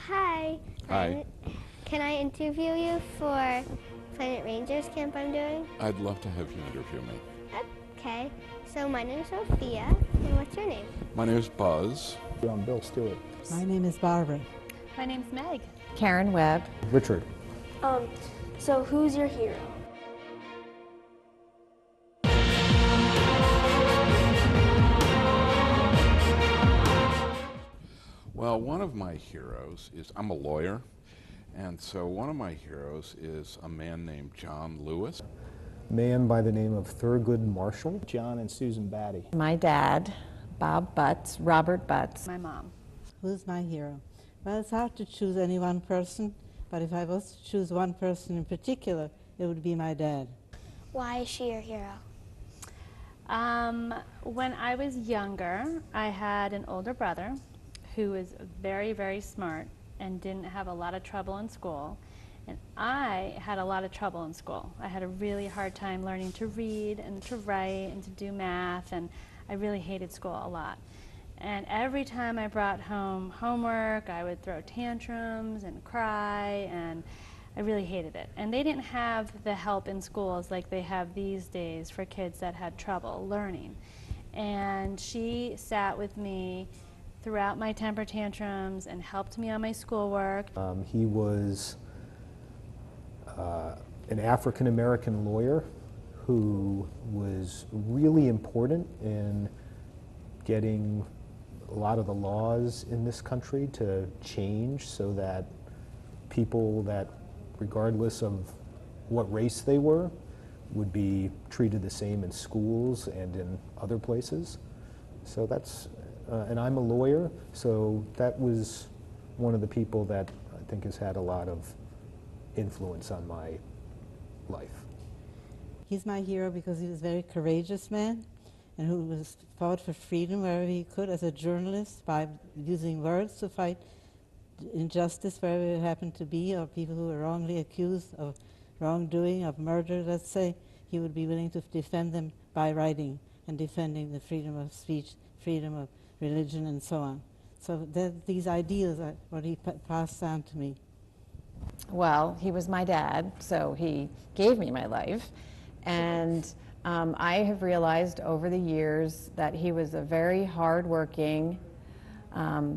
Hi. Hi. Can I interview you for Planet Rangers camp I'm doing? I'd love to have you interview me. Okay. So my name is Sophia, and what's your name? My name is Buzz. I'm Bill Stewart. My name is Barbara. My name's Meg. Karen Webb. Richard. So who's your hero? Well, one of my heroes is, I'm a lawyer, and so one of my heroes is a man named John Lewis. Man by the name of Thurgood Marshall. John and Susan Batty. My dad, Bob Butts, Robert Butts. My mom. Who's my hero? Well, it's hard to choose any one person, but if I was to choose one person in particular, it would be my dad. Why is she your hero? When I was younger, I had an older brother who was very, very smart and didn't have a lot of trouble in school. And I had a lot of trouble in school. I had a really hard time learning to read and to write and to do math, and I really hated school a lot. And every time I brought home homework, I would throw tantrums and cry, and I really hated it. And they didn't have the help in schools like they have these days for kids that had trouble learning. And she sat with me throughout my temper tantrums and helped me on my schoolwork. He was an African-American lawyer who was really important in getting a lot of the laws in this country to change so that people that, regardless of what race they were, would be treated the same in schools and in other places. So that's, and I'm a lawyer, so that was one of the people that I think has had a lot of influence on my life. He's my hero because he was a very courageous man and who was fought for freedom wherever he could as a journalist by using words to fight injustice wherever it happened to be, or people who were wrongly accused of wrongdoing, of murder, let's say. He would be willing to defend them by writing and defending the freedom of speech, freedom of religion, and so on. So these ideals are what he passed down to me. Well, he was my dad, so he gave me my life. And I have realized over the years that he was a very hardworking,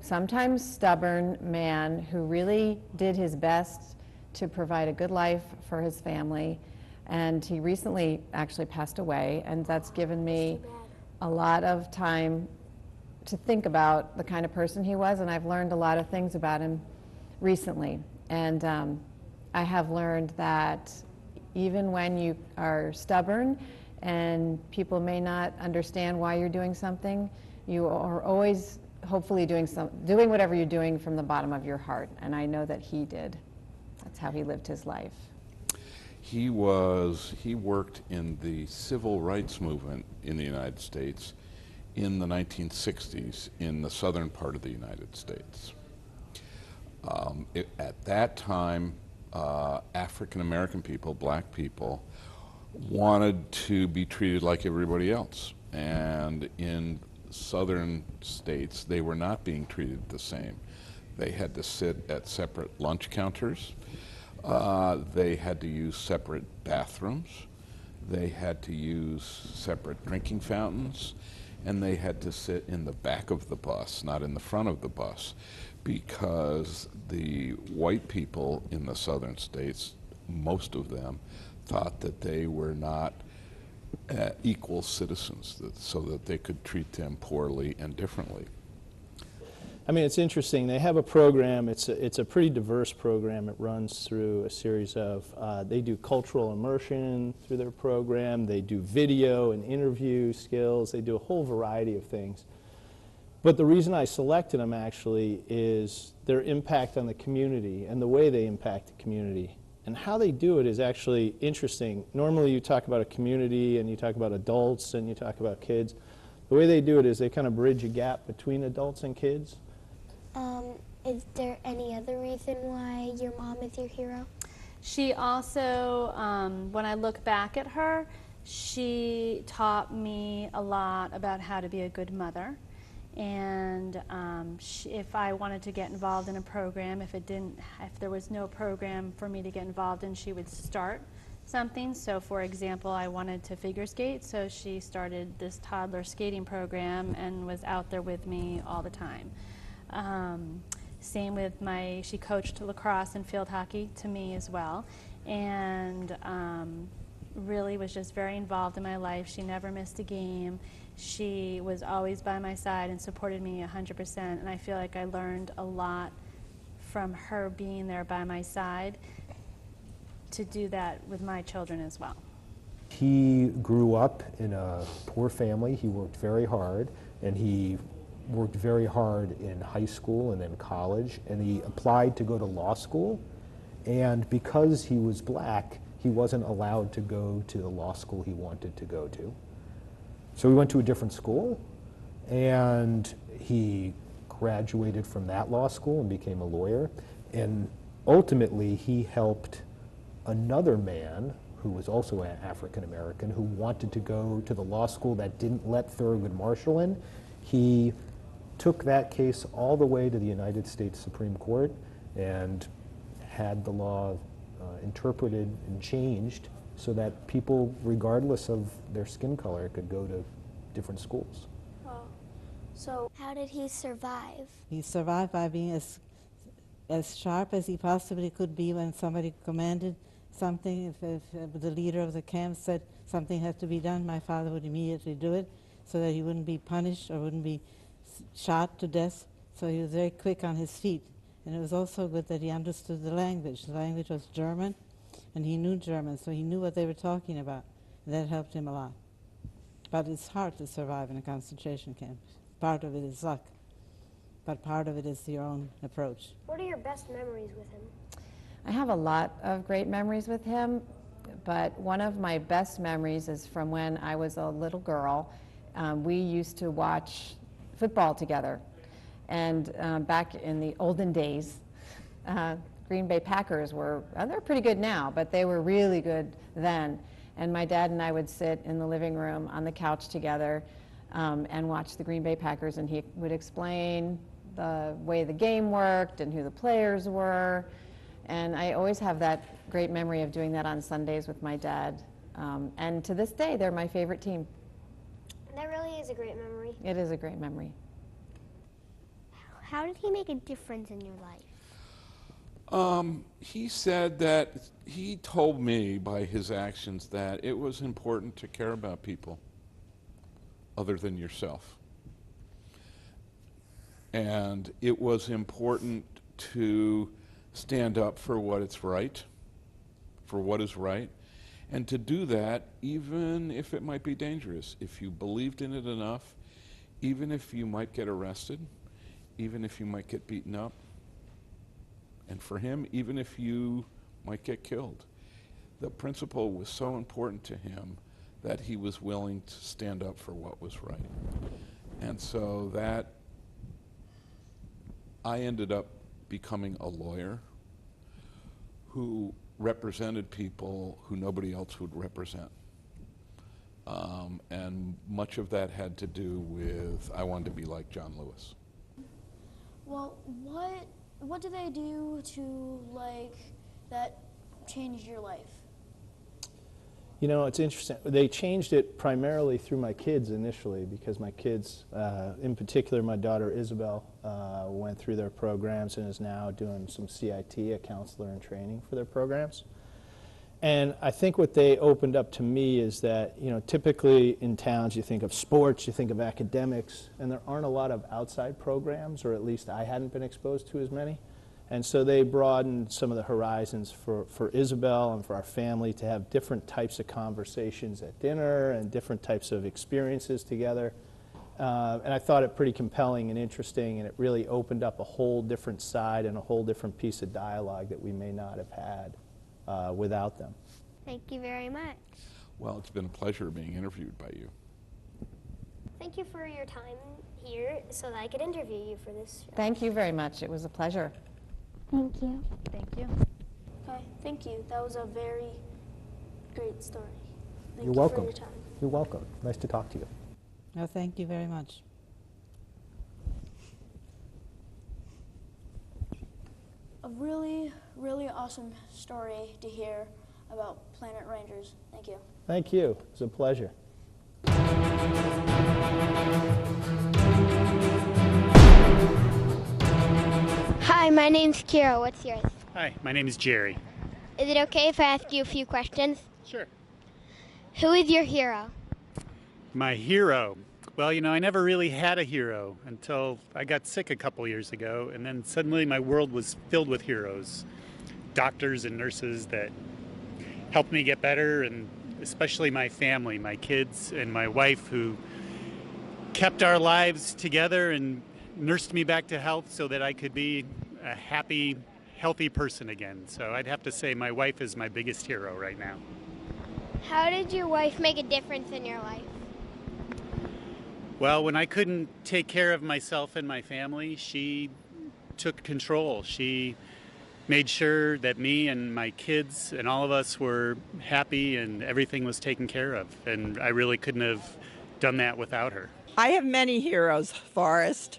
sometimes stubborn man who really did his best to provide a good life for his family. And he recently actually passed away, and that's given me a lot of time to think about the kind of person he was, and I've learned a lot of things about him recently. And I have learned that even when you are stubborn and people may not understand why you're doing something, you are always hopefully doing whatever you're doing from the bottom of your heart. And I know that he did. That's how he lived his life. He worked in the civil rights movement in the United States in the 1960s in the southern part of the United States. At that time, African American people, black people, wanted to be treated like everybody else. And in southern states, they were not being treated the same. They had to sit at separate lunch counters. They had to use separate bathrooms. They had to use separate drinking fountains. And they had to sit in the back of the bus, not in the front of the bus, because the white people in the southern states, most of them, thought that they were not equal citizens, so that they could treat them poorly and differently. I mean, it's interesting. They have a program. It's a pretty diverse program. It runs through a series of, they do cultural immersion through their program. They do video and interview skills. They do a whole variety of things. But the reason I selected them actually is their impact on the community and the way they impact the community. And how they do it is actually interesting. Normally you talk about a community and you talk about adults and you talk about kids. The way they do it is they kind of bridge a gap between adults and kids. Is there any other reason why your mom is your hero? She also, when I look back at her, she taught me a lot about how to be a good mother. And if I wanted to get involved in a program, if there was no program for me to get involved in, she would start something. So for example, I wanted to figure skate, so she started this toddler skating program and was out there with me all the time. Same with she coached lacrosse and field hockey to me as well, and really was just very involved in my life. She never missed a game. She was always by my side and supported me 100%, and I feel like I learned a lot from her being there by my side to do that with my children as well. He grew up in a poor family. He worked very hard, and he worked very hard in high school and then college, and he applied to go to law school, and because he was black, he wasn't allowed to go to the law school he wanted to go to. So he went to a different school, and he graduated from that law school and became a lawyer, and ultimately he helped another man who was also African American who wanted to go to the law school that didn't let Thurgood Marshall in. He took that case all the way to the United States Supreme Court and had the law interpreted and changed so that people, regardless of their skin color, could go to different schools. Wow. So how did he survive? He survived by being as sharp as he possibly could be when somebody commanded something. If the leader of the camp said something had to be done, my father would immediately do it so that he wouldn't be punished or wouldn't be shot to death. So he was very quick on his feet. And it was also good that he understood the language. The language was German, and he knew German, so he knew what they were talking about. And that helped him a lot. But it's hard to survive in a concentration camp. Part of it is luck, but part of it is your own approach. What are your best memories with him? I have a lot of great memories with him, but one of my best memories is from when I was a little girl. We used to watch football together. And back in the olden days, Green Bay Packers they're pretty good now, but they were really good then. And my dad and I would sit in the living room on the couch together and watch the Green Bay Packers, and he would explain the way the game worked and who the players were. And I always have that great memory of doing that on Sundays with my dad. And to this day, they're my favorite team. That really is a great memory. It is a great memory. How did he make a difference in your life? He said that he told me by his actions that it was important to care about people other than yourself. And it was important to stand up for what is right, and to do that even if it might be dangerous. If you believed in it enough, even if you might get arrested, even if you might get beaten up, and for him, even if you might get killed. The principle was so important to him that he was willing to stand up for what was right. And so that I ended up becoming a lawyer who represented people who nobody else would represent. And much of that had to do with I wanted to be like John Lewis. Well, what do they do to, like, that changed your life? You know, it's interesting. They changed it primarily through my kids initially, because my kids, in particular my daughter Isabel, went through their programs and is now doing some CIT, a counselor in training for their programs. And I think what they opened up to me is that, you know, typically in towns you think of sports, you think of academics, and there aren't a lot of outside programs, or at least I hadn't been exposed to as many. And so they broadened some of the horizons for Isabel and for our family to have different types of conversations at dinner and different types of experiences together. And I thought it pretty compelling and interesting, and it really opened up a whole different side and a whole different piece of dialogue that we may not have had without them. Thank you very much. Well, it's been a pleasure being interviewed by you. Thank you for your time here so that I could interview you for this show. Thank you very much. It was a pleasure. Thank you. Thank you. Okay, thank you. That was a very great story. Thank You're you welcome. for your time. You're welcome. Nice to talk to you. No, thank you very much. really, really awesome story to hear about Planet Rangers. Thank you. Thank you. It was a pleasure. Hi, my name's Kira. What's yours? Hi, my name is Jerry. Is it okay if I ask you a few questions? Sure. Who is your hero? My hero. Well, you know, I never really had a hero until I got sick a couple years ago, and then suddenly my world was filled with heroes. Doctors and nurses that helped me get better, and especially my family, my kids and my wife, who kept our lives together and nursed me back to health so that I could be a happy, healthy person again. So I'd have to say my wife is my biggest hero right now. How did your wife make a difference in your life? Well, when I couldn't take care of myself and my family, she took control. She made sure that me and my kids and all of us were happy and everything was taken care of. And I really couldn't have done that without her. I have many heroes, Forrest.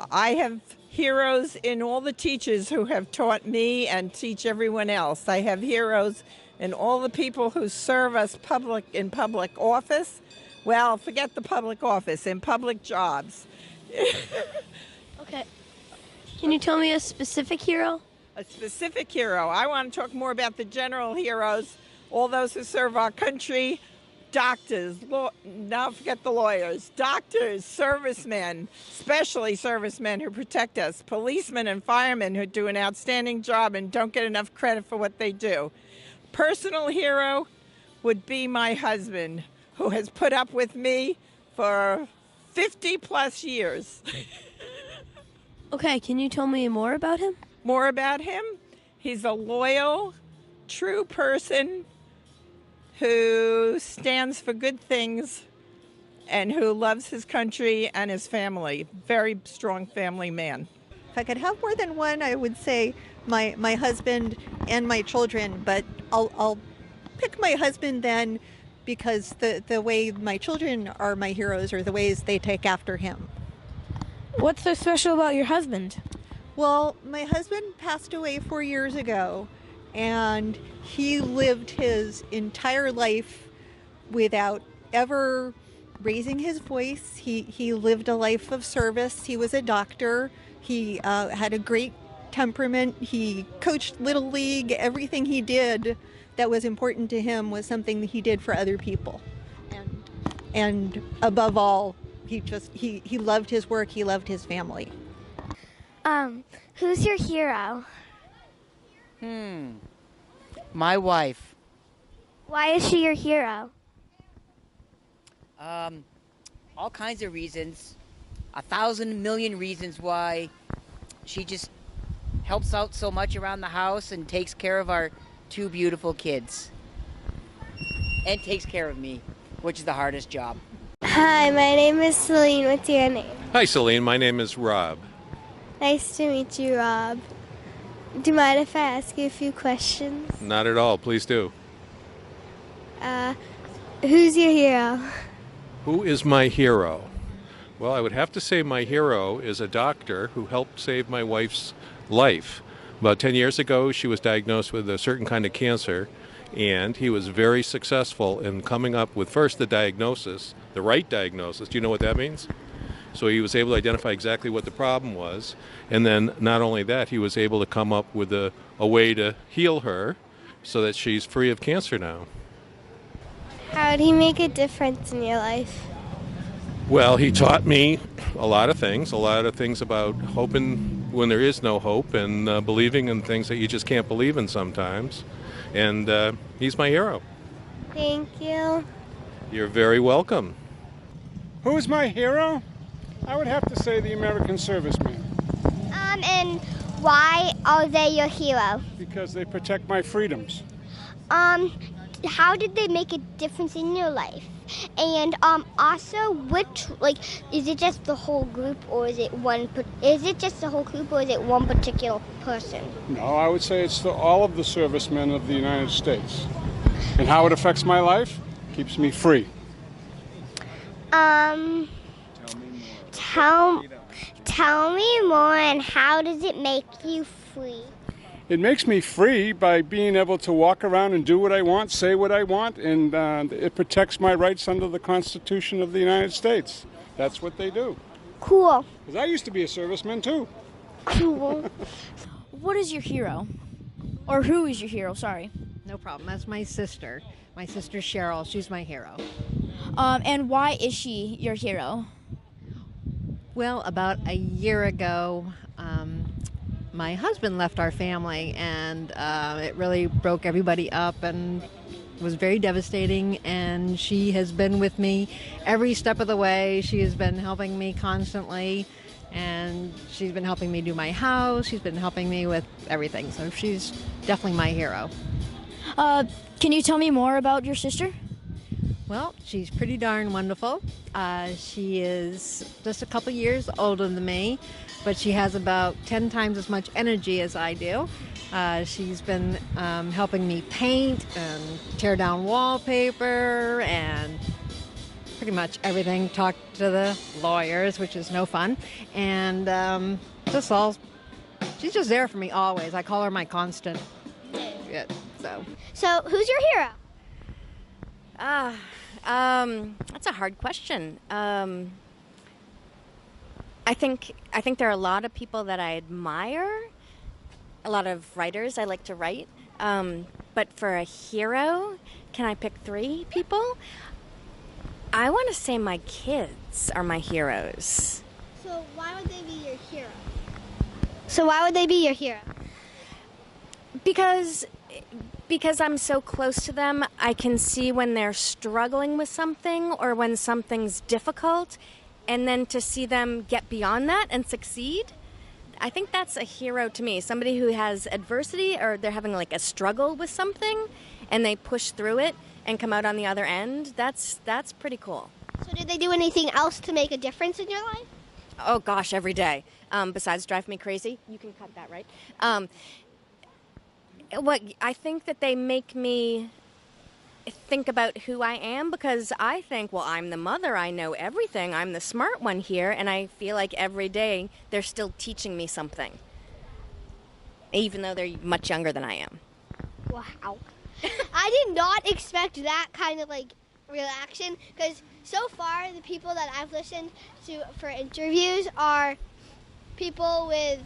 I have heroes in all the teachers who have taught me and teach everyone else. I have heroes in all the people who serve us in public office. Well, forget the public office, in public jobs. Okay. Can you tell me a specific hero? A specific hero. I want to talk more about the general heroes, all those who serve our country. Doctors, now forget the lawyers, doctors, servicemen, especially servicemen who protect us, policemen and firemen who do an outstanding job and don't get enough credit for what they do. Personal hero would be my husband, who has put up with me for 50 plus years. Okay, can you tell me more about him? More about him? He's a loyal, true person who stands for good things and who loves his country and his family. Very strong family man. If I could have more than one, I would say my husband and my children, but I'll pick my husband then because the way my children are my heroes are the ways they take after him. What's so special about your husband? Well, my husband passed away 4 years ago, and he lived his entire life without ever raising his voice. He lived a life of service. He was a doctor. He had a great temperament. He coached Little League. Everything he did that was important to him was something that he did for other people. And above all, he loved his work. He loved his family. Who's your hero? My wife. Why is she your hero? All kinds of reasons. 1,000 million reasons why. She just helps out so much around the house and takes care of our 2 beautiful kids. And takes care of me, which is the hardest job. Hi, my name is Celine. What's your name? Hi, Celine. My name is Rob. Nice to meet you, Rob. Do you mind if I ask you a few questions? Not at all. Please do. Who's your hero? Who is my hero? Well, I would have to say my hero is a doctor who helped save my wife's life. About 10 years ago, she was diagnosed with a certain kind of cancer, and he was very successful in coming up with first the diagnosis, the right diagnosis. Do you know what that means? So he was able to identify exactly what the problem was, and then not only that, he was able to come up with a way to heal her so that she's free of cancer now. How did he make a difference in your life? Well, he taught me a lot of things about hoping when there is no hope and believing in things that you just can't believe in sometimes. And he's my hero. Thank you. You're very welcome. Who's my hero? I would have to say the American servicemen. And why are they your hero? Because they protect my freedoms. How did they make a difference in your life? And also, is it just the whole group, or is it one particular person? No, I would say it's all of the servicemen of the United States. And how it affects my life? Keeps me free. Tell me more, and how does it make you free? It makes me free by being able to walk around and do what I want, say what I want, and it protects my rights under the Constitution of the United States. That's what they do. Cool. Because I used to be a serviceman too. Cool. What is your hero? Or who is your hero? Sorry. No problem. That's my sister. My sister Cheryl. She's my hero. And why is she your hero? Well, about a year ago, my husband left our family, and it really broke everybody up and was very devastating. And she has been with me every step of the way. She has been helping me constantly, and she's been helping me do my house. She's been helping me with everything. So she's definitely my hero. Can you tell me more about your sister? Well, she's pretty darn wonderful. She is just a couple years older than me, but she has about 10 times as much energy as I do. She's been helping me paint and tear down wallpaper and pretty much everything. Talk to the lawyers, which is no fun. And she's just there for me always. I call her my constant. Yeah, So who's your hero? That's a hard question. I think there are a lot of people that I admire, a lot of writers I like to write. But for a hero, can I pick 3 people? I want to say my kids are my heroes. So why would they be your hero? Because I'm so close to them, I can see when they're struggling with something or when something's difficult, and then to see them get beyond that and succeed, I think that's a hero to me. Somebody who has adversity or they're having like a struggle with something and they push through it and come out on the other end, that's pretty cool. So did they do anything else to make a difference in your life? Oh gosh, every day. Besides drive me crazy. You can cut that, right? I think that they make me think about who I am, because I think, well, I'm the mother, I know everything, I'm the smart one here, and I feel like every day they're still teaching me something, even though they're much younger than I am. Wow. I did not expect that kind of reaction, because so far the people that I've listened to for interviews are people with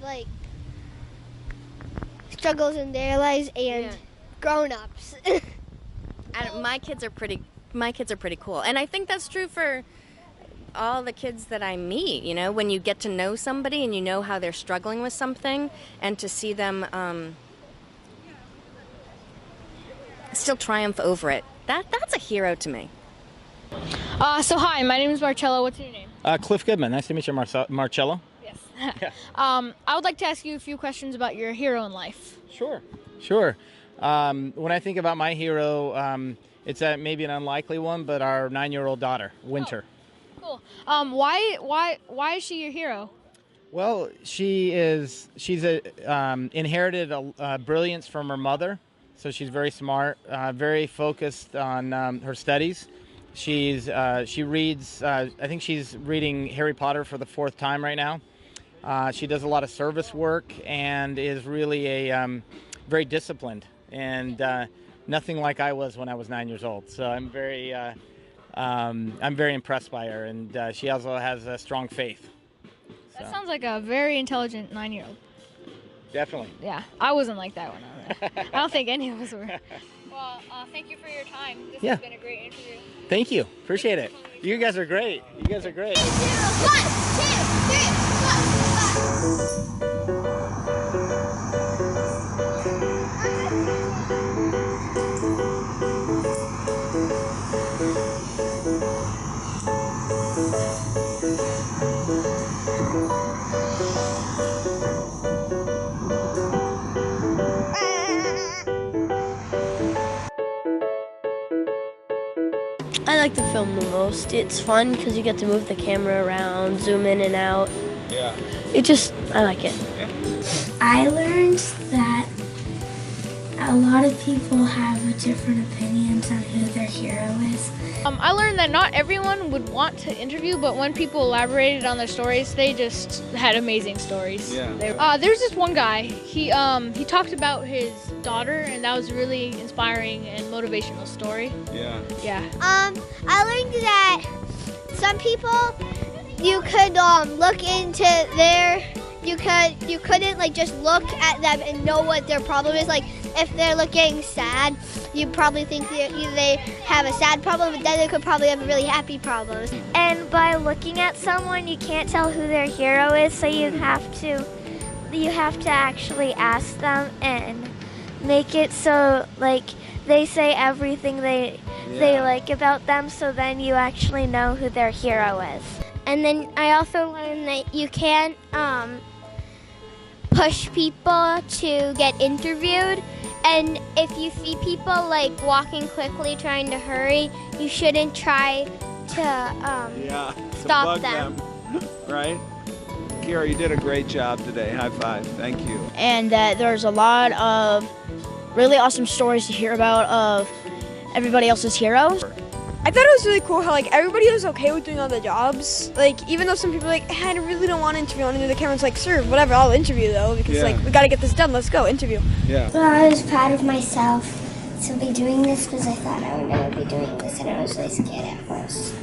struggles in their lives and grown-ups. My kids are pretty cool, and I think that's true for all the kids that I meet. You know, when you get to know somebody and you know how they're struggling with something, and to see them still triumph over it, that's a hero to me. So hi, my name is Marcello. What's your name? Cliff Goodman. Nice to meet you, Marcello. Yes. I would like to ask you a few questions about your hero in life. Sure. When I think about my hero, it's maybe an unlikely one, but our 9-year-old daughter, Winter. Cool. Why is she your hero? Well, she's inherited a brilliance from her mother, so she's very smart, very focused on her studies. She reads. I think she's reading Harry Potter for the 4th time right now. She does a lot of service work and is really very disciplined, and nothing like I was when I was 9 years old. So I'm very impressed by her, and she also has a strong faith. That sounds like a very intelligent 9-year-old. Definitely. Yeah, I wasn't like that when I was. I don't think any of us were. Well, thank you for your time. This has been a great interview. Thank you. Appreciate it. You guys are great. 1, 2, 3, I like the film the most. It's fun because you get to move the camera around, zoom in and out. Yeah. I like it. I learned that a lot of people have different opinions on who their hero is. I learned that not everyone would want to interview, but when people elaborated on their stories, they just had amazing stories. Yeah. There's this one guy. He talked about his daughter, and that was a really inspiring and motivational story. Yeah. Yeah. I learned that some people you could look into their. You couldn't like just look at them and know what their problem is. Like if they're looking sad, you probably think they have a sad problem, but then they could probably have a really happy problem. And by looking at someone, you can't tell who their hero is, so you have to actually ask them and make it so like they say everything they like about them, so then you actually know who their hero is. And then I also learned that you can't push people to get interviewed, and if you see people like walking quickly trying to hurry, you shouldn't try to stop them. Right? Kira, you did a great job today. High five. Thank you. And that there's a lot of really awesome stories to hear about of everybody else's heroes. I thought it was really cool how like everybody was okay with doing all the jobs. Like even though some people were like, hey, I really don't want to interview, I want to do the camera. It's like, sure, whatever, I'll interview though, because like we got to get this done. Let's go interview. Yeah. Well, I was proud of myself to be doing this because I thought I would never be doing this, and I was really scared at first.